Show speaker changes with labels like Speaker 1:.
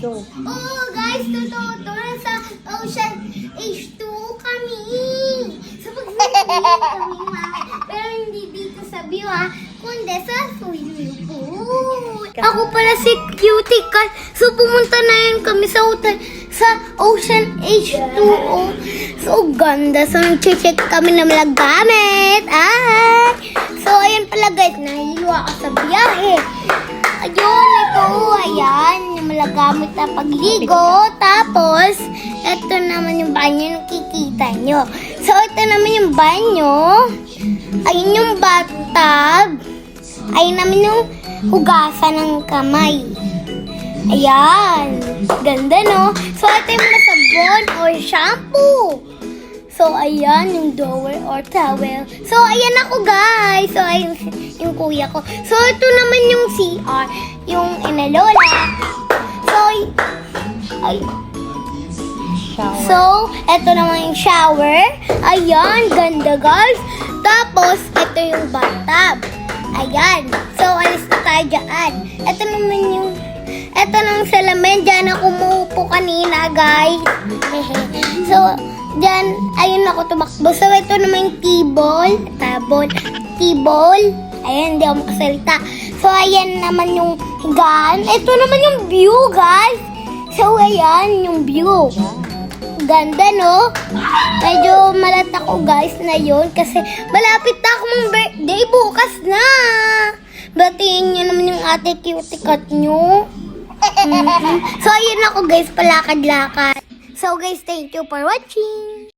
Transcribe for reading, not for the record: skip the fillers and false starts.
Speaker 1: Oh, guys, totoo to. Nasa Ocean H2 kami. Sa pag-swimming kami, pero hindi dito sa view, kundi sa swimming pool. Ako pala si Cutie Cat. So, pumunta na yun kami sa hotel sa Ocean H2O. So, ganda. So, nag-check kami ng mga gamit. So, ayan pala guys. Nahihiwa ako sa biyahe. Ayun, ito. Ayan. Yung mga gamit na pagligo. Tapos, ito naman yung banyo. Nakikita nyo. So, ito naman yung banyo. Ayun yung bathtub. Ayun naman yung hugasan ng kamay. Ayan. Ganda, no? So, ito yung mga sabon or shampoo. So, ayan yung drawer or towel. So, ayan ako, guys. So, ayan yung kuya ko. So, ito naman yung CR. Yung inalola. So, ito naman yung shower. Ayan, ganda, guys. Tapos, ito yung bathtub. Ayan. So, alis na tayo dyan. Ito naman salamin. Diyan ako umuupo kanina, guys. So, diyan, ayun ako tumakbo. So, ito naman yung table. Ayan, hindi ako makasalita. So, ayan naman yung higaan. Ito naman yung view, guys. So, ayan yung view. Ganda, no? Medyo malat ako, guys, na yun. Kasi malapit na akong birthday. Bukas na. Batiin nyo naman yung ate Cutie Cat nyo. So, ayun ako, guys, palakad-lakad. So, guys, thank you for watching.